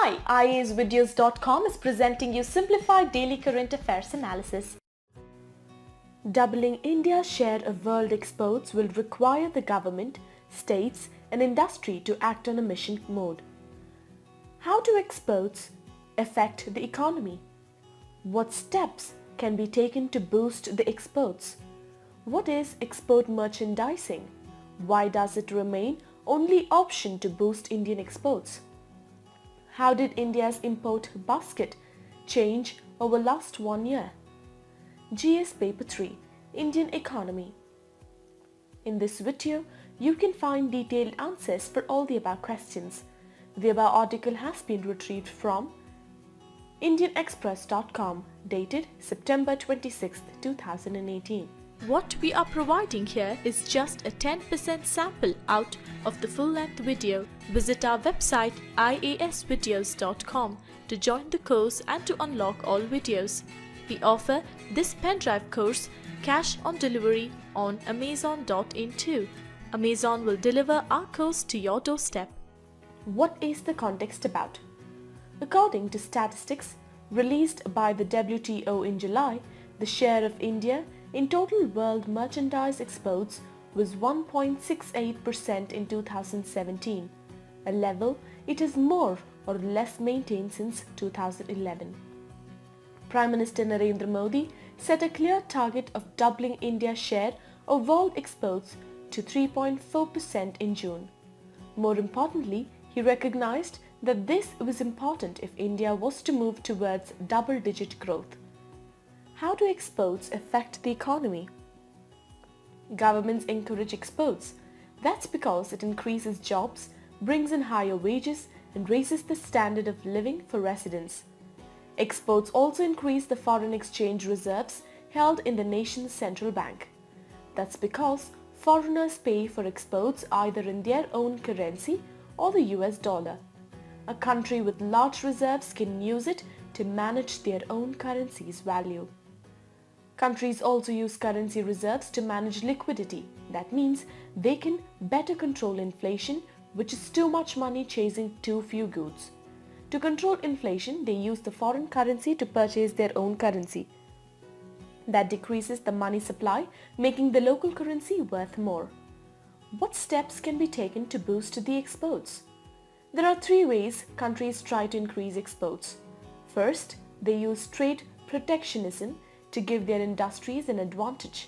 Hi, IASvideos.com is presenting you simplified daily current affairs analysis. Doubling India's share of world exports will require the government, states and industry to act on a mission mode. How do exports affect the economy? What steps can be taken to boost the exports? What is export merchandising? Why does it remain only option to boost Indian exports? How did India's import basket change over last 1 year? GS Paper 3, Indian Economy. In this video, you can find detailed answers for all the above questions. The above article has been retrieved from indianexpress.com, dated September 26, 2018. What we are providing here is just a 10% sample out of the full-length video. Visit our website iasvideos.com to join the course and to unlock all videos. We offer this pen drive course cash on delivery on Amazon.in too. Amazon will deliver our course to your doorstep. What is the context about? According to statistics released by the WTO in July, the share of India in total world merchandise exports was 1.68% in 2017, a level it has more or less maintained since 2011. Prime Minister Narendra Modi set a clear target of doubling India's share of world exports to 3.4% in June. More importantly, he recognized that this was important if India was to move towards double-digit growth. How do exports affect the economy? Governments encourage exports. That's because it increases jobs, brings in higher wages and raises the standard of living for residents. Exports also increase the foreign exchange reserves held in the nation's central bank. That's because foreigners pay for exports either in their own currency or the US dollar. A country with large reserves can use it to manage their own currency's value. Countries also use currency reserves to manage liquidity. That means they can better control inflation, which is too much money chasing too few goods. To control inflation, they use the foreign currency to purchase their own currency. That decreases the money supply, making the local currency worth more. What steps can be taken to boost the exports? There are 3 ways countries try to increase exports. First, they use trade protectionism to give their industries an advantage.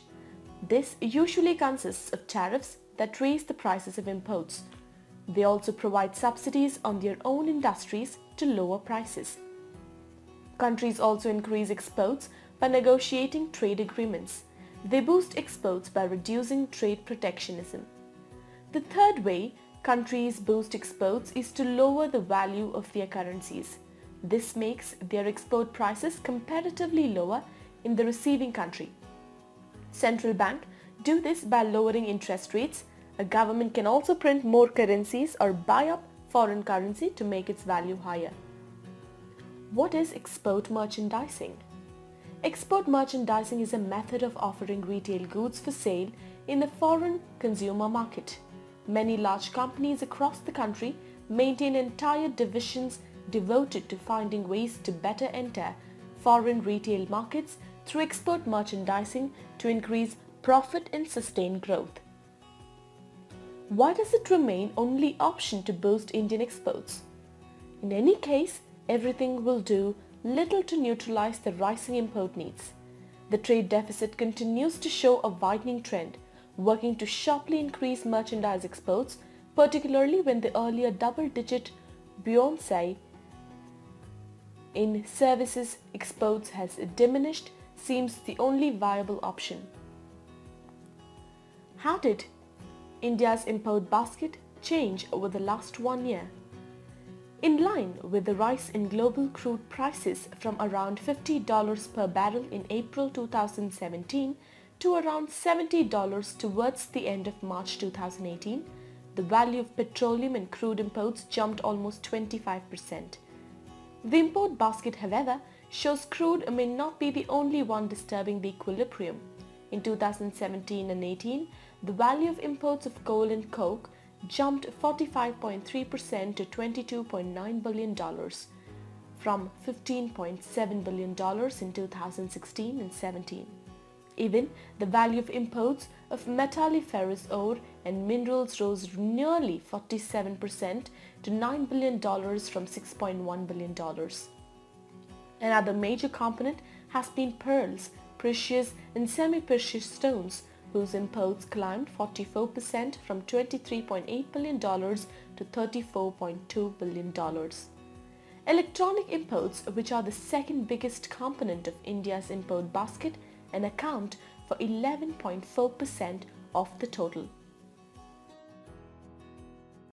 This usually consists of tariffs that raise the prices of imports. They also provide subsidies on their own industries to lower prices. Countries also increase exports by negotiating trade agreements. They boost exports by reducing trade protectionism. The third way countries boost exports is to lower the value of their currencies. This makes their export prices comparatively lower in the receiving country. Central bank do this by lowering interest rates. A government can also print more currencies or buy up foreign currency to make its value higher. What is export merchandising? Export merchandising is a method of offering retail goods for sale in the foreign consumer market. Many large companies across the country maintain entire divisions devoted to finding ways to better enter foreign retail markets through export merchandising to increase profit and sustain growth. Why does it remain only option to boost Indian exports? In any case, everything will do little to neutralize the rising import needs. The trade deficit continues to show a widening trend, working to sharply increase merchandise exports, particularly when the earlier double-digit buoyancy in services exports has diminished, seems the only viable option. How did India's import basket change over the last 1 year? In line with the rise in global crude prices from around $50 per barrel in April 2017 to around $70 towards the end of March 2018, the value of petroleum and crude imports jumped almost 25%. The import basket, however, shows crude may not be the only one disturbing the equilibrium. In 2017 and 18, the value of imports of coal and coke jumped 45.3% to $22.9 billion from $15.7 billion in 2016 and 17. Even the value of imports of metalliferous ore and minerals rose nearly 47% to $9 billion from $6.1 billion. Another major component has been pearls, precious and semi-precious stones, whose imports climbed 44% from $23.8 billion to $34.2 billion. Electronic imports, which are the second biggest component of India's import basket and account for 11.4% of the total.